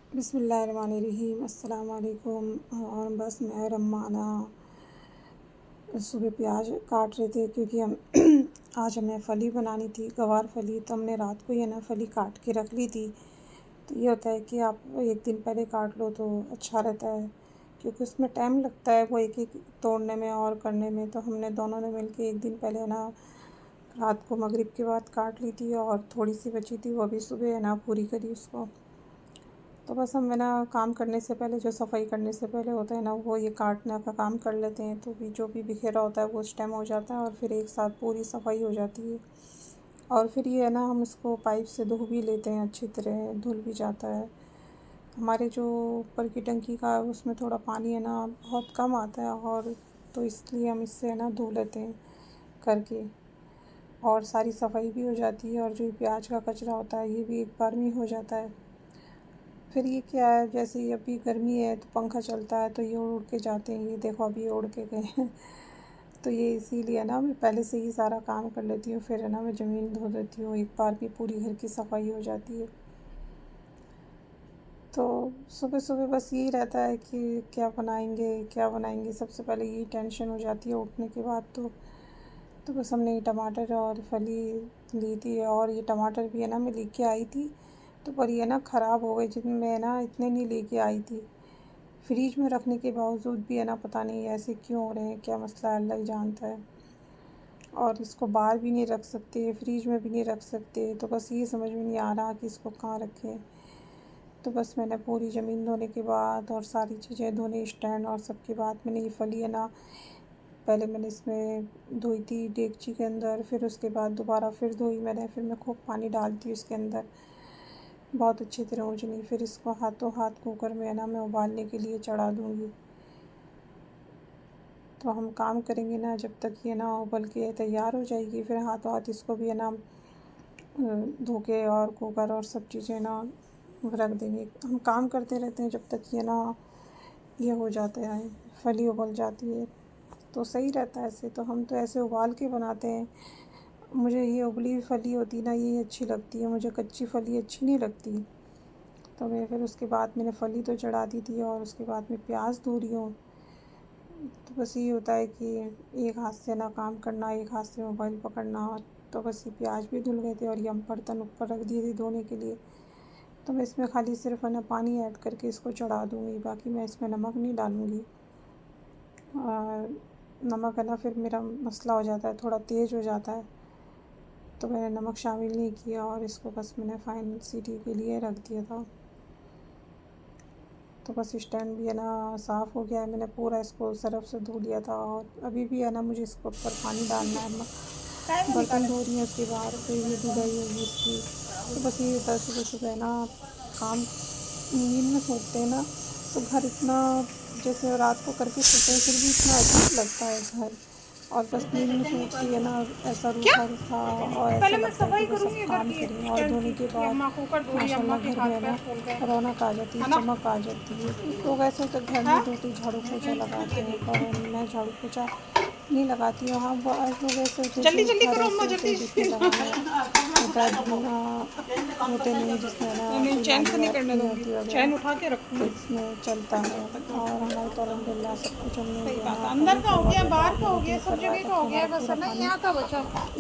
बिस्मिल्लाहिर्रहमानिर्रहीम अस्सलाम वालेकुम। और बस मैं और अम्मा ना सुबह प्याज काट रहे थे क्योंकि हम आज हमें फ़ली बनानी थी, गवार फ़ली। तो हमने रात को ही है ना फ़ली काट के रख ली थी। तो ये होता है कि आप एक दिन पहले काट लो तो अच्छा रहता है, क्योंकि उसमें टाइम लगता है वो एक एक तोड़ने में और करने में। तो हमने दोनों ने मिल के एक दिन पहले है ना रात को मगरिब के बाद काट ली थी, और थोड़ी सी बची थी वो अभी सुबह है ना पूरी करी उसको। तो बस हम है ना काम करने से पहले, जो सफाई करने से पहले होता है ना, वो ये काटने का काम कर लेते हैं। तो भी जो भी बिखेरा होता है वो उस टाइम हो जाता है, और फिर एक साथ पूरी सफाई हो जाती है। और फिर ये है ना हम इसको पाइप से धो भी लेते हैं, अच्छी तरह धुल भी जाता है। हमारे जो ऊपर की टंकी का है उसमें थोड़ा पानी है ना बहुत कम आता है, और तो इसलिए हम इससे है ना धो लेते हैं करके, और सारी सफाई भी हो जाती है। और जो प्याज का कचरा होता है ये भी एक बार में हो जाता है। फिर ये क्या है, जैसे ही अभी गर्मी है तो पंखा चलता है तो ये उड़ उड़ के जाते हैं। ये देखो अभी ये उड़ के गए हैं। तो ये इसीलिए ना मैं पहले से ही सारा काम कर लेती हूँ, फिर है ना मैं ज़मीन धो देती हूँ, एक बार में पूरी घर की सफाई हो जाती है। तो सुबह सुबह बस यही रहता है कि क्या बनाएंगे क्या बनाएंगे, सबसे पहले यही टेंशन हो जाती है उठने के बाद। तो बस हमने ये टमाटर और फली ली थी, और ये टमाटर भी है ना मैं लेके आई थी, तो पर ये ना ख़राब हो गए, जिनमें ना इतने नहीं लेके आई थी। फ्रिज में रखने के बावजूद भी है ना पता नहीं ऐसे क्यों हो रहे हैं, क्या मसला है अल्लाह ही जानता है। और इसको बाहर भी नहीं रख सकते, फ्रिज में भी नहीं रख सकते। तो बस ये समझ में नहीं आ रहा कि इसको कहाँ रखें। तो बस मैंने पूरी ज़मीन धोने के बाद और सारी चीज़ें धोने, स्टैंड और सब के बाद, मैंने ये फली है ना पहले मैंने इसमें धोई थी डेगची के अंदर, फिर उसके बाद दोबारा फिर धोई मैंने, फिर मैं खूब पानी डालती उसके अंदर बहुत अच्छी तरह उजनी। फिर इसको हाथों हाथ कुकर में है ना मैं उबालने के लिए चढ़ा दूँगी। तो हम काम करेंगे ना जब तक ये ना उबल के तैयार हो जाएगी, फिर हाथों हाथ इसको भी है ना धो के और कुकर और सब चीज़ें ना रख देंगे। हम काम करते रहते हैं जब तक ये ना ये हो जाता है, फली उबल जाती है। तो सही रहता है ऐसे, तो हम तो ऐसे उबाल के बनाते हैं। मुझे ये उबली हुई फली होती ना ये अच्छी लगती है, मुझे कच्ची फली अच्छी नहीं लगती। तो मैं फिर उसके बाद मैंने फली तो चढ़ा दी थी, और उसके बाद मैं प्याज धो रही हूँ। तो बस ये होता है कि एक हाथ से ना काम करना, एक हाथ से मोबाइल पकड़ना। तो बस ये प्याज भी धुल गए थे, और ये हम बर्तन ऊपर रख दिए थे धोने के लिए। तो मैं इसमें खाली सिर्फ है ना पानी ऐड करके इसको चढ़ा दूँगी, बाकी मैं इसमें नमक नहीं डालूँगी। और नमक है ना फिर मेरा मसला हो जाता है, थोड़ा तेज़ हो जाता है, तो मैंने नमक शामिल नहीं किया, और इसको बस मैंने फाइन सीटी के लिए रख दिया था। तो बस स्टैंड भी है ना साफ़ हो गया है, मैंने पूरा इसको सरफ़ से धो लिया था। और अभी भी है ना मुझे इसके ऊपर पानी डालना है। बर्तन धो रही हूँ उसके बाद फिर ये धुलाई होगी इसकी। तो बस ये होता है सुबह सुबह ना काम, नींद में सोते हैं ना तो घर इतना, जैसे रात को करके सोते हैं फिर भी इतना अजीब लगता है घर। और बस नींद में सोचती है ना ऐसा रूखा रूखा, और ऐसा लगता है कि बस अब काम करें। और धोने के बाद माशाल्लाह घर में है ना रौनक आ जाती है, चमक आ जाती है। कुछ लोग ऐसे होते घर नहीं धोते, झाड़ू पोछा लगाते हैं, पर मैं झाड़ू पोछा नहीं लगाती हूँ। हाँ बहुत लोग ऐसे होते हैं जल्दी जो जल्दी घर करो ऐसे अम्मा, होते जल्दी। हैं जिसमें ज़माने होता है धोना होते नहीं, जिसमें ना नहीं, कोई चैन से नाली नहीं करने आती दूंगी, आती चैन वगैरह, उठा के तो रखूंगी। इसमें चलता है। और हमारे तो अल्हम्दुलिल्लाह सब कुछ हमने सही जो है बात ना है, पहले अंदर ही का हो करवा गया, दिया था। बाहर और का हो मैंने गया, क्यों सब करवाया जगह था का कि हो गया हमारा है, बस पूरा है ना पानी यहाँ का बचा।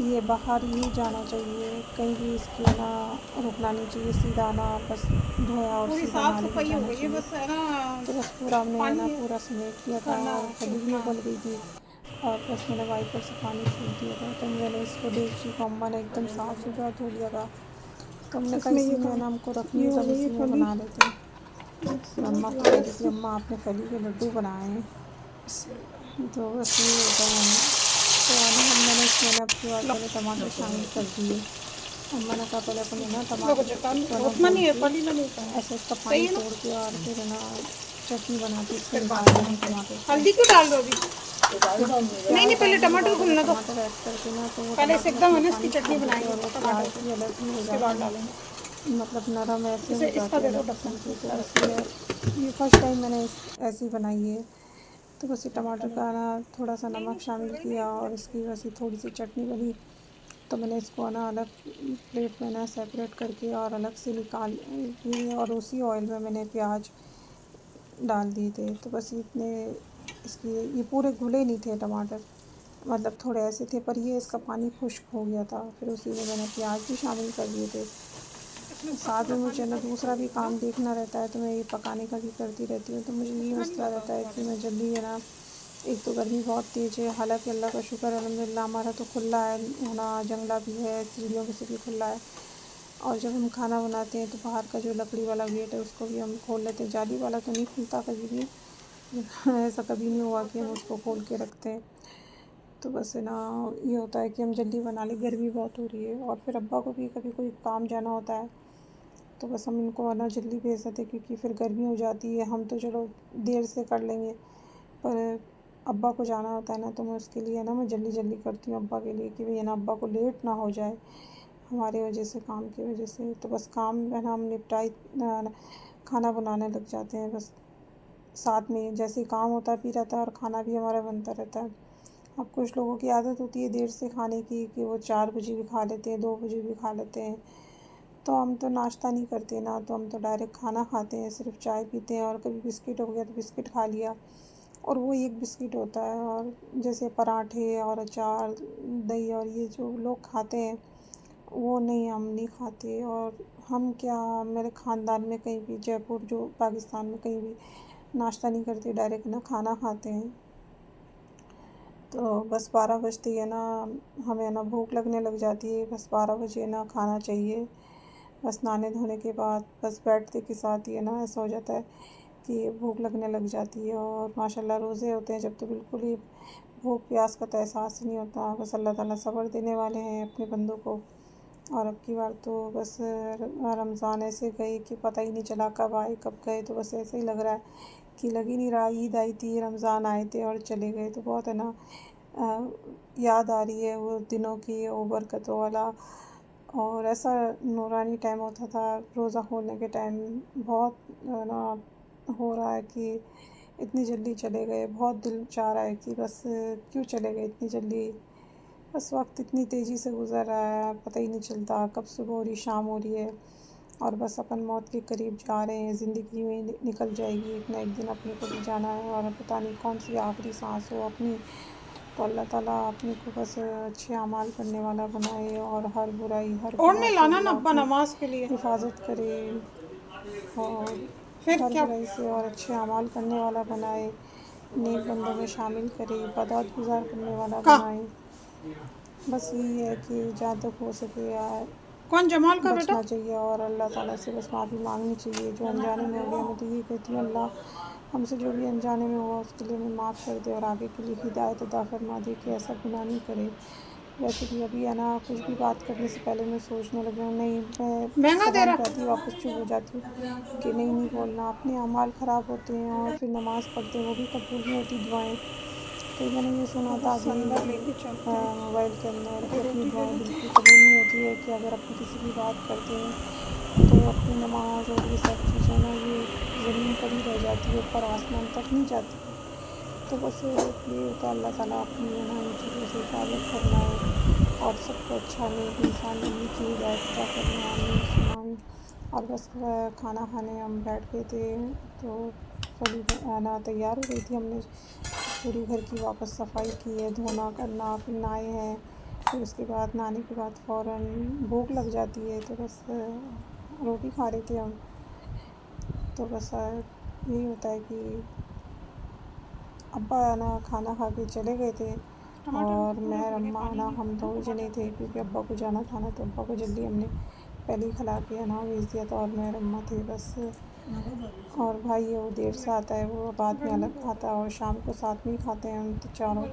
ये बाहर ही जाना चाहिए, कहीं भी इसकी है ना रुकना नहीं चाहिए, सीधा आना बस धोया और पूरी सीधा साफ नाली में सफाई हो जाना गई है, चाहिए। बस है ना तो बस पूरा हमने है ना पानी पूरा समेट लिया था, करना और है, फली भी सूखना उबल है। गई थी। और बस मैंने वाइपर से पानी सूख दिया था, तो मैंने इसको डेगची को अम्मा ने एकदम साफ़ सुथरा धो लिया था। तो हमने कहा इसमें इसी ये में काम, ना हमको रखनी ये है, हो तो हम गई है इसी में फली। बना लेते हैं। तो अम्मा को कह रही थी अम्मा आपने फली के लड्डू बनाए हैं। तो बस ये होता है हमें। तो है ना मैंने इसमें ना अब की बार पहले टमाटर शामिल कर दिए। अम्मा ने कहा पहले अपन है ना लोग टमाटर जकान को ना उतना धो नहीं है, के फली में नहीं पाया। ऐसे इसका सही पानी है ना, तोड़ के, और फिर है ना चटनी बना के इसमें फिर बात निकाल लेंगे करेंगे। टमाटर से। हल्दी क्यों डाल दो अभी? फिर नहीं प्याज नहीं, पहले डालने के टमाटर बाद अगर भूनना दो, टमाटर ऐड करके ना तो वो पहले से टमाटर एकदम अपना है ना इसकी पानी चटनी छोड़ देते हैं, बनाएंगे और वो टमाटर प्याज की, भी अलग ही हो उसके बाद जाती है, डालेंगे। मतलब नरम ऐसे इसे हो इसका जाती है दे दो अलग ढक्कन किस्म की। तो से। बस ये फर्स्ट टाइम मैंने ऐसी बनाई है। तो बस ये टमाटर का ना थोड़ा सा नमक शामिल किया, और इसकी वैसी थोड़ी सी चटनी बनी, तो मैंने इसको है ना अलग प्लेट में ना सेपरेट करके और अलग से निकाल के और उसी ऑयल में मैंने प्याज डाल दिए थे। तो बस इतने इसकी ये पूरे घुले नहीं थे टमाटर, मतलब थोड़े ऐसे थे, पर ये इसका पानी खुश्क हो गया था। फिर उसी में मैंने प्याज भी शामिल कर दिए थे। साथ में मुझे ना दूसरा भी काम देखना रहता है, तो मैं ये पकाने का भी करती रहती हूँ। तो मुझे ये मसला रहता है कि मैं जल्दी है ना, एक तो गर्मी बहुत तेज़ है, हालांकि अल्लाह का शुक्र है अल्हम्दुलिल्लाह हमारा तो खुला है ना, जंगला भी है, सीढ़ियों में से भी खुला है। और जब हम खाना बनाते हैं तो बाहर का जो लकड़ी वाला गेट है उसको भी हम खोल लेते हैं। जाली वाला तो नहीं खुलता कभी भी ऐसा कभी नहीं हुआ कि हम उसको खोल के रखते हैं। तो बस है ना, ये होता है कि हम जल्दी बना लें, गर्मी बहुत हो रही है। और फिर अब्बा को भी कभी कोई काम जाना होता है, तो बस हम इनको है ना जल्दी भेज देते हैं, क्योंकि फिर गर्मी हो जाती है। हम तो चलो देर से कर लेंगे, पर अब्बा को जाना होता है ना, तो मैं उसके लिए ना मैं जल्दी जल्दी करती हूँ अब्बा के लिए, कि भई ना अब्बा को लेट ना हो जाए हमारे वजह से, काम की वजह से। तो बस काम है ना हम निपटाई खाना बनाने लग जाते हैं। बस साथ में जैसे ही काम होता भी रहता है और खाना भी हमारा बनता रहता है। अब कुछ लोगों की आदत होती है देर से खाने की, कि वो 4 बजे भी खा लेते हैं, 2 बजे भी खा लेते हैं। तो हम तो नाश्ता नहीं करते ना, तो हम तो डायरेक्ट खाना खाते हैं, सिर्फ चाय पीते हैं। और कभी बिस्किट हो गया तो बिस्किट खा लिया, और वो एक बिस्किट होता है। और जैसे पराठे और अचार, दही और ये जो लोग खाते हैं, वो नहीं, हम नहीं खाते। और हम क्या, मेरे ख़ानदान में कहीं भी, जयपुर जो पाकिस्तान में कहीं भी नाश्ता नहीं करते, डायरेक्ट ना खाना खाते हैं। तो बस 12 बजते ही है ना, हमें ना भूख लगने लग जाती है। बस 12 बजे ना खाना चाहिए। बस नहाने धोने के बाद बस बैठते के साथ ही है ना ऐसा हो जाता है कि भूख लगने लग जाती है। और माशाल्लाह रोज़े होते हैं जब, तो बिल्कुल ही भूख प्यास का तो एहसास ही नहीं होता। बस अल्लाह ताला सब्र देने वाले हैं अपने बंदों को। और अब की बार तो बस रमज़ान ऐसे गए कि पता ही नहीं चला कब आए कब गए। तो बस ऐसे ही लग रहा है कि लग ही नहीं रहा, ईद आई थी, रमज़ान आए थे और चले गए। तो बहुत है ना याद आ रही है वो दिनों की, वो बरकतों वाला। और ऐसा नूरानी टाइम होता था रोज़ा खोलने के टाइम। बहुत ना हो रहा है कि इतनी जल्दी चले गए, बहुत दिल चाह रहा है कि बस क्यों चले गए इतनी जल्दी। बस वक्त इतनी तेज़ी से गुज़र रहा है, पता ही नहीं चलता कब सुबह हो रही, शाम हो रही है। और बस अपन मौत के करीब जा रहे हैं, ज़िंदगी में निकल जाएगी एक ना एक दिन, अपने को भी जाना है। और पता नहीं कौन सी आखिरी सांस हो अपनी। तो अल्लाह ताला अपने को बस अच्छे अमाल करने वाला बनाए, और हर बुराई, हर गुनाह से अल्लाह अपनी नमाज के लिए हिफाजत करे, और फिर हर क्या। बुराई से और अच्छे अमाल करने वाला बनाए, नेक बंदों में शामिल करे, इबादत गुज़ार करने वाला का बनाए। बस यही है कि जहाँ तक हो सके यार कौन जमाल का बेटा। बचना चाहिए, और अल्लाह ताला से बस माफ़ी मांगनी चाहिए। जो अनजाने में हो गया, मैं तो ये कहती हूँ अल्लाह हमसे जो भी अनजाने में हुआ उसके लिए हमें माफ़ कर दे, और आगे के लिए हिदायत अता फरमा दे कि ऐसा गुनाह नहीं करे। वैसे भी अभी है ना, कुछ भी बात करने से पहले मैं सोचने लगी हूँ, नहीं, मैं महंगा दे ज़बान पे आती है रहा। वापस चुप हो जाती हूँ कि नहीं बोलना। अपने अमाल ख़राब होते हैं, और फिर नमाज़ पढ़ते हैं वो भी कबूल नहीं होती दुआएं। तो मैंने ये सुना था अभी अंदर लेके चलते हैं। मोबाइल के अंदर कि ये अपनी रोटी दे दुआएं दो। बिल्कुल कबूल नहीं होती है, कि अगर अपन किसी की बात करते हैं तो अपनी नमाज और ये सब चीज़ें ना, ये ज़मीन पर ही रह जाती है, ऊपर आसमान तक नहीं जाती है। तो बस ये होता है, अल्लाह ताला अपनी है ना इन चीज़ों से हिफाजत फरमाए, और सबको अच्छा नेक इंसान बनने की हिदायत अता फरमाए, आमीन सुम्मा आमीन। और बस खाना खाने हम बैठ गए थे, तो फली ना तैयार हो गई थी। हमने पूरी घर की वापस सफाई की है, धोना करना, फिर नहाए हैं। फिर उसके बाद नहाने के बाद फ़ौरन भूख लग जाती है, तो बस रोटी खा रहे थे हम। तो बस यही होता है कि अब्बा ना खाना खा के चले गए थे, और मैं और अम्मा ना हम 2 ही जने थे, क्योंकि अब्बा को जाना था ना, तो अब्बा को जल्दी हमने पहले ही खिला के है ना भेज दिया था, और मैं और अम्मा थे बस। और भाई है वो देर से आता है, वो बाद में अलग खाता है, और शाम को साथ में ही खाते हैं हम तो चारों।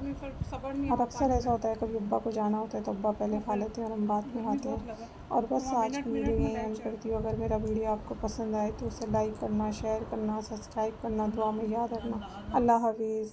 और अक्सर ऐसा होता है कभी अब्बा को जाना होता है तो अब्बा पहले खा लेते हैं और हम बाद में खाते हैं। और बस आज की वीडियो यहीं एंड करती हूँ। अगर मेरा वीडियो आपको पसंद आए तो उसे लाइक करना, शेयर करना, सब्सक्राइब करना, दुआ में याद रखना। अल्लाह हाफिज़।